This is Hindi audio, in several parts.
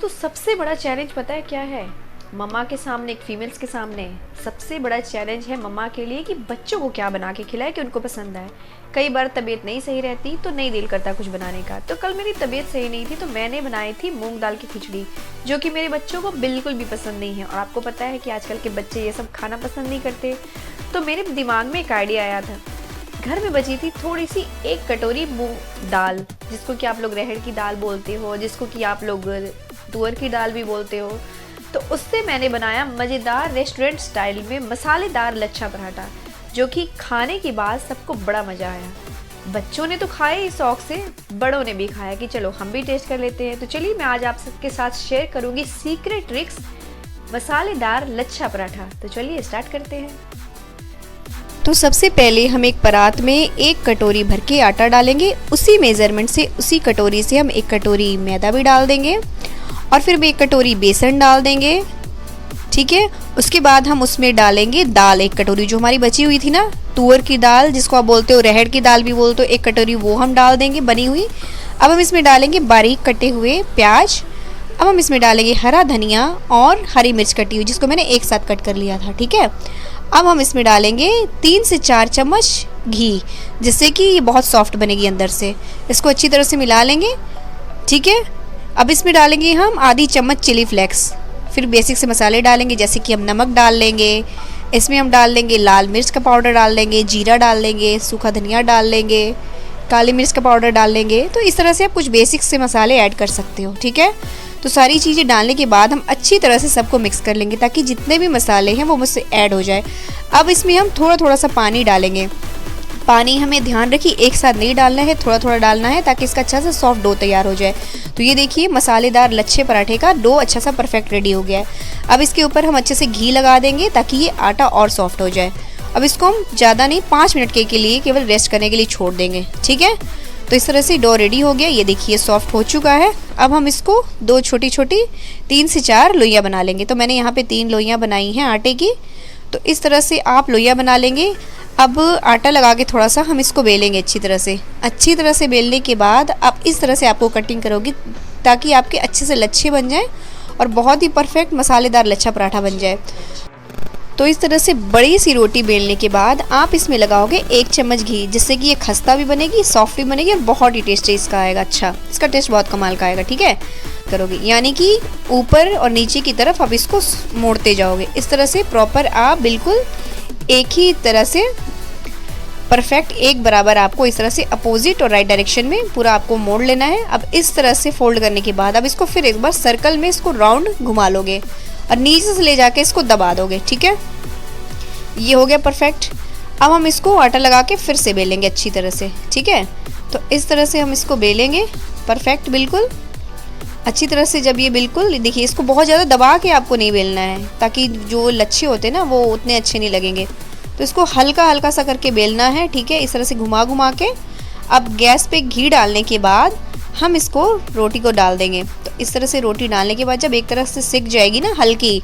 दोस्तों सबसे बड़ा चैलेंज पता है क्या है? मम्मा के सामने, एक फीमेल्स के सामने सबसे बड़ा चैलेंज है मम्मा के लिए कि बच्चों को क्या बना के खिलाए कि उनको पसंद आए। कई बार तबीयत नहीं सही रहती तो नहीं दिल करता कुछ बनाने का। तो कल मेरी तबीयत सही नहीं थी तो मैंने बनाई थी मूंग दाल की खिचड़ी, जो कि मेरे बच्चों को बिल्कुल भी पसंद नहीं है। और आपको पता है कि आजकल के बच्चे ये सब खाना पसंद नहीं करते। तो मेरे दिमाग में एक आइडिया आया था। घर में बची थी थोड़ी सी एक कटोरी मूंग दाल, जिसको कि आप लोग रहड़ की दाल बोलते हो, जिसको कि आप लोग तुअर की दाल भी बोलते हो। तो उससे मैंने बनाया मज़ेदार रेस्टोरेंट स्टाइल में मसालेदार लच्छा पराठा, जो कि खाने के बाद सबको बड़ा मज़ा आया। बच्चों ने तो खाए ही शौक से, बड़ों ने भी खाया कि चलो हम भी टेस्ट कर लेते हैं। तो चलिए मैं आज आप सबके साथ शेयर करूँगी सीक्रेट ट्रिक्स मसालेदार लच्छा पराठा। तो चलिए स्टार्ट करते हैं। तो सबसे पहले हम एक परात में एक कटोरी भर के आटा डालेंगे। उसी मेज़रमेंट से, उसी कटोरी से हम एक कटोरी मैदा भी डाल देंगे और फिर एक कटोरी बेसन डाल देंगे। ठीक है, उसके बाद हम उसमें डालेंगे दाल, एक कटोरी जो हमारी बची हुई थी ना, तुअर की दाल जिसको आप बोलते हो, रहड़ की दाल भी बोलते हो, एक कटोरी वो हम डाल देंगे बनी हुई। अब हम इसमें डालेंगे बारीक कटे हुए प्याज। अब हम इसमें डालेंगे हरा धनिया और हरी मिर्च कटी हुई, जिसको मैंने एक साथ कट कर लिया था। ठीक है, अब हम इसमें डालेंगे 3 से 4 चम्मच घी, जिससे कि ये बहुत सॉफ्ट बनेगी अंदर से। इसको अच्छी तरह से मिला लेंगे। ठीक है, अब इसमें डालेंगे हम आधी चम्मच चिली फ्लेक्स। फिर बेसिक से मसाले डालेंगे, जैसे कि हम नमक डाल लेंगे, इसमें हम डाल लेंगे लाल मिर्च का पाउडर डाल लेंगे, जीरा डाल लेंगे, सूखा धनिया डाल लेंगे, काली मिर्च का पाउडर डाल लेंगे। तो इस तरह से आप कुछ बेसिक से मसाले ऐड कर सकते हो। ठीक है, तो सारी चीज़ें डालने के बाद हम अच्छी तरह से सबको मिक्स कर लेंगे, ताकि जितने भी मसाले हैं वो मुझसे ऐड हो जाए। अब इसमें हम थोड़ा थोड़ा सा पानी डालेंगे। पानी हमें ध्यान रखिए एक साथ नहीं डालना है, थोड़ा थोड़ा डालना है, ताकि इसका अच्छा सा सॉफ्ट डो तैयार हो जाए। तो ये देखिए मसालेदार लच्छे पराठे का डो अच्छा सा परफेक्ट रेडी हो गया है। अब इसके ऊपर हम अच्छे से घी लगा देंगे, ताकि ये आटा और सॉफ्ट हो जाए। अब इसको हम ज़्यादा नहीं, 5 मिनट के लिए केवल रेस्ट करने के लिए छोड़ देंगे। ठीक है, तो इस तरह से डो रेडी हो गया। ये देखिए सॉफ्ट हो चुका है। अब हम इसको 2 छोटी छोटी 3 से 4 लोइयाँ बना लेंगे। तो मैंने यहाँ पे 3 लोइयाँ बनाई हैं आटे की। तो इस तरह से आप लोइयाँ बना लेंगे। अब आटा लगा के थोड़ा सा हम इसको बेलेंगे अच्छी तरह से बेलने के बाद अब इस तरह से आपको कटिंग करोगे, ताकि आपके अच्छे से लच्छे बन जाएं और बहुत ही परफेक्ट मसालेदार लच्छा पराठा बन जाए। तो इस तरह से बड़ी सी रोटी बेलने के बाद आप इसमें लगाओगे 1 चम्मच घी, जिससे कि ये खस्ता भी बनेगी, सॉफ्ट भी बनेगी और बहुत ही टेस्टी इसका आएगा। अच्छा, इसका टेस्ट बहुत कमाल का आएगा। ठीक है, करोगे यानी कि ऊपर और नीचे की तरफ आप इसको मोड़ते जाओगे। इस तरह से प्रॉपर आप बिल्कुल एक ही तरह से परफेक्ट एक बराबर आपको इस तरह से अपोजिट और राइट डायरेक्शन में पूरा आपको मोड़ लेना है। अब इस तरह से फोल्ड करने के बाद अब इसको फिर एक बार सर्कल में इसको राउंड घुमा लोगे और नीचे से ले जाके इसको दबा दोगे। ठीक है, ये हो गया परफेक्ट। अब हम इसको आटा लगा के फिर से बेलेंगे अच्छी तरह से। ठीक है, तो इस तरह से हम इसको बेलेंगे परफेक्ट बिल्कुल अच्छी तरह से। जब ये बिल्कुल देखिए, इसको बहुत ज़्यादा दबा के आपको नहीं बेलना है, ताकि जो लच्छे होते हैं ना वो उतने अच्छे नहीं लगेंगे। तो इसको हल्का हल्का सा करके बेलना है। ठीक है, इस तरह से घुमा घुमा के। अब गैस पे घी डालने के बाद हम इसको रोटी को डाल देंगे। तो इस तरह से रोटी डालने के बाद जब एक तरफ से सिक जाएगी ना हल्की,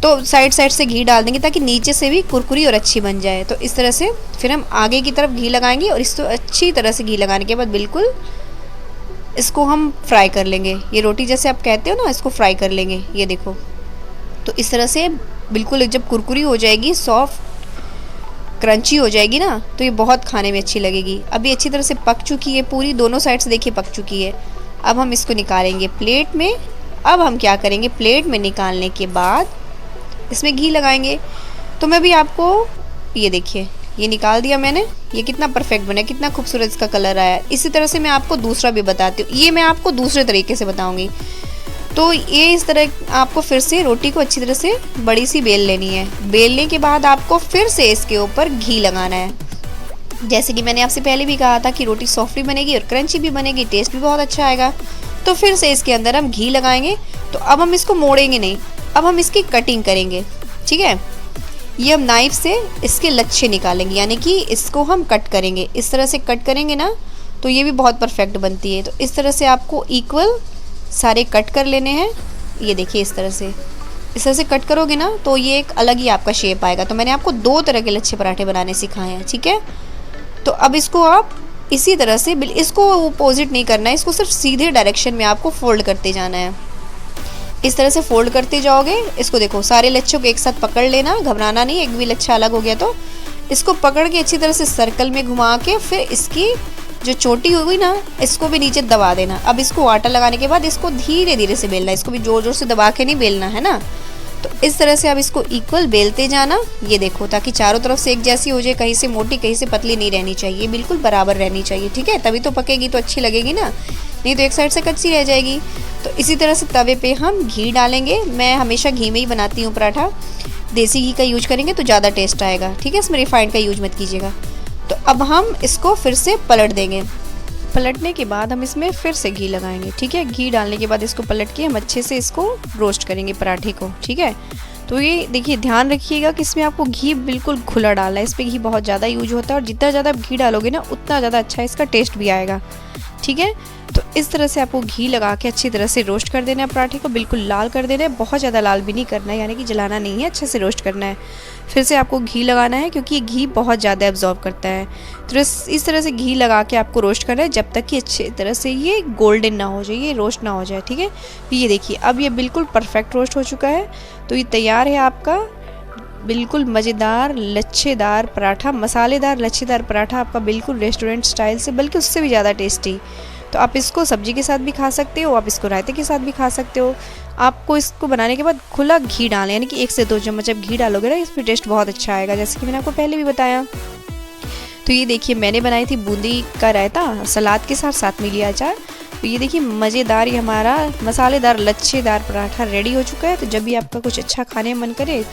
तो साइड साइड से घी डाल देंगे, ताकि नीचे से भी कुरकुरी और अच्छी बन जाए। तो इस तरह से फिर हम आगे की तरफ घी लगाएंगे और इसको अच्छी तरह से घी लगाने के बाद बिल्कुल इसको हम फ्राई कर लेंगे। ये रोटी जैसे आप कहते हो ना, इसको फ्राई कर लेंगे। ये देखो, तो इस तरह से बिल्कुल जब कुरकुरी हो जाएगी, सॉफ्ट क्रंची हो जाएगी ना, तो ये बहुत खाने में अच्छी लगेगी। अभी अच्छी तरह से पक चुकी है पूरी, दोनों साइड से देखिए पक चुकी है। अब हम इसको निकालेंगे प्लेट में। अब हम क्या करेंगे, प्लेट में निकालने के बाद इसमें घी लगाएंगे। तो मैं भी आपको ये देखिए, ये निकाल दिया मैंने। ये कितना परफेक्ट बना है, कितना खूबसूरत इसका कलर आया है। इसी तरह से मैं आपको दूसरा भी बताती हूँ, ये मैं आपको दूसरे तरीके से बताऊँगी। तो ये इस तरह आपको फिर से रोटी को अच्छी तरह से बड़ी सी बेल लेनी है। बेलने के बाद आपको फिर से इसके ऊपर घी लगाना है। जैसे कि मैंने आपसे पहले भी कहा था कि रोटी सॉफ्ट भी बनेगी और क्रंची भी बनेगी, टेस्ट भी बहुत अच्छा आएगा। तो फिर से इसके अंदर हम घी लगाएंगे। तो अब हम इसको मोड़ेंगे नहीं, अब हम इसकी कटिंग करेंगे। ठीक है, ये हम नाइफ से इसके लच्छे निकालेंगे, यानी कि इसको हम कट करेंगे। इस तरह से कट करेंगे ना, तो ये भी बहुत परफेक्ट बनती है। तो इस तरह से आपको इक्वल सारे कट कर लेने हैं। ये देखिए इस तरह से कट करोगे ना, तो ये एक अलग ही आपका शेप आएगा। तो मैंने आपको 2 तरह के लच्छे पराठे बनाने सिखाए हैं। ठीक है, तो अब इसको आप इसी तरह से, इसको अपोजिट नहीं करना है, इसको सिर्फ सीधे डायरेक्शन में आपको फोल्ड करते जाना है। इस तरह से फोल्ड करते जाओगे। इसको देखो, सारे लच्छों को एक साथ पकड़ लेना, घबराना नहीं, एक भी लच्छा अलग हो गया तो इसको पकड़ के अच्छी तरह से सर्कल में घुमा के फिर इसकी जो चोटी हुई ना इसको भी नीचे दबा देना। अब इसको आटा लगाने के बाद इसको धीरे धीरे से बेलना, इसको भी जोर जोर से दबा के नहीं बेलना है ना। तो इस तरह से आप इसको इक्वल बेलते जाना, ये देखो, ताकि चारों तरफ से एक जैसी हो जाए, कहीं से मोटी कहीं से पतली नहीं रहनी चाहिए, बिल्कुल बराबर रहनी चाहिए, ठीक है, तभी तो पकेगी तो अच्छी लगेगी ना, नहीं तो एक साइड से कच्ची रह जाएगी। तो इसी तरह से तवे पे हम घी डालेंगे। मैं हमेशा घी में ही बनाती हूँ पराठा, देसी घी का यूज करेंगे तो ज़्यादा टेस्ट आएगा, ठीक है, इसमें रिफाइंड का यूज मत कीजिएगा। तो अब हम इसको फिर से पलट देंगे। पलटने के बाद हम इसमें फिर से घी लगाएंगे, ठीक है। घी डालने के बाद इसको पलट के हम अच्छे से इसको रोस्ट करेंगे पराठे को, ठीक है। तो ये देखिए, ध्यान रखिएगा कि इसमें आपको घी बिल्कुल खुला डालना है, इस पर घी बहुत ज़्यादा यूज होता है और जितना ज़्यादा आप घी डालोगे ना उतना ज़्यादा अच्छा इसका टेस्ट भी आएगा, ठीक है। तो इस तरह से आपको घी लगा के अच्छी तरह से रोस्ट कर देना है पराठे को, बिल्कुल लाल कर देना है, बहुत ज़्यादा लाल भी नहीं करना है, यानी कि जलाना नहीं है, अच्छे से रोस्ट करना है। फिर से आपको घी लगाना है क्योंकि ये घी बहुत ज़्यादा एब्जॉर्ब करता है। तो इस तरह से घी लगा के आपको रोस्ट करना है जब तक कि अच्छी तरह से ये गोल्डन ना हो जाए, ये रोस्ट ना हो जाए, ठीक है। ये देखिए, अब ये बिल्कुल परफेक्ट रोस्ट हो चुका है। तो ये तैयार है आपका बिल्कुल मज़ेदार लच्छेदार पराठा, मसालेदार लच्छेदार पराठा आपका, बिल्कुल रेस्टोरेंट स्टाइल से, बल्कि उससे भी ज़्यादा टेस्टी। तो आप इसको सब्जी के साथ भी खा सकते हो, आप इसको रायते के साथ भी खा सकते हो। आपको इसको बनाने के बाद खुला घी डालें, यानी कि 1 से 2 चम्मच जब घी डालोगे ना इसमें टेस्ट बहुत अच्छा आएगा, जैसे कि मैंने आपको पहले भी बताया। तो ये देखिए, मैंने बनाई थी बूंदी का रायता सलाद के साथ, साथ में लिया अचार। तो ये देखिए, मज़ेदार ये हमारा मसालेदार लच्छेदार पराठा रेडी हो चुका है। तो जब भी आपका कुछ अच्छा खाने मन करे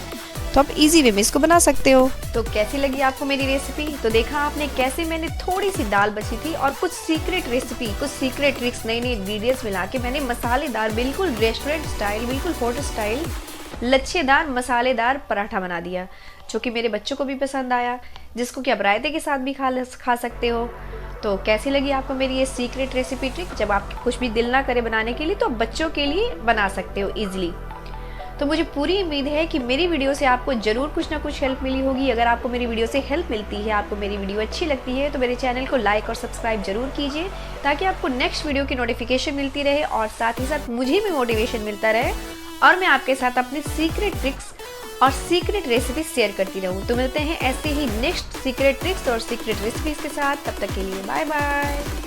तो आप इजी वे में इसको बना सकते हो। तो कैसी लगी आपको मेरी रेसिपी? तो देखा आपने कैसे मैंने थोड़ी सी दाल बची थी और कुछ सीक्रेट रेसिपी, कुछ सीक्रेट ट्रिक्स, नई नई इंग्रेडिएंट्स मिला के मैंने मसालेदार, बिल्कुल रेस्टोरेंट स्टाइल, बिल्कुल होटल स्टाइल लच्छेदार मसालेदार पराठा बना दिया, जो कि मेरे बच्चों को भी पसंद आया, जिसको कि आप रायते के साथ भी खा सकते हो। तो कैसी लगी आपको मेरी ये सीक्रेट रेसिपी ट्रिक? जब आपके कुछ भी दिल ना करे बनाने के लिए तो बच्चों के लिए बना सकते हो ईजिली। तो मुझे पूरी उम्मीद है कि मेरी वीडियो से आपको ज़रूर कुछ ना कुछ हेल्प मिली होगी। अगर आपको मेरी वीडियो से हेल्प मिलती है, आपको मेरी वीडियो अच्छी लगती है, तो मेरे चैनल को लाइक और सब्सक्राइब जरूर कीजिए, ताकि आपको नेक्स्ट वीडियो की नोटिफिकेशन मिलती रहे और साथ ही साथ मुझे भी मोटिवेशन मिलता रहे और मैं आपके साथ अपनी सीक्रेट ट्रिक्स और सीक्रेट रेसिपी शेयर करती रहूँ। तो मिलते हैं ऐसे ही नेक्स्ट सीक्रेट ट्रिक्स और सीक्रेट रेसिपीज़ के साथ, तब तक के लिए बाय बाय।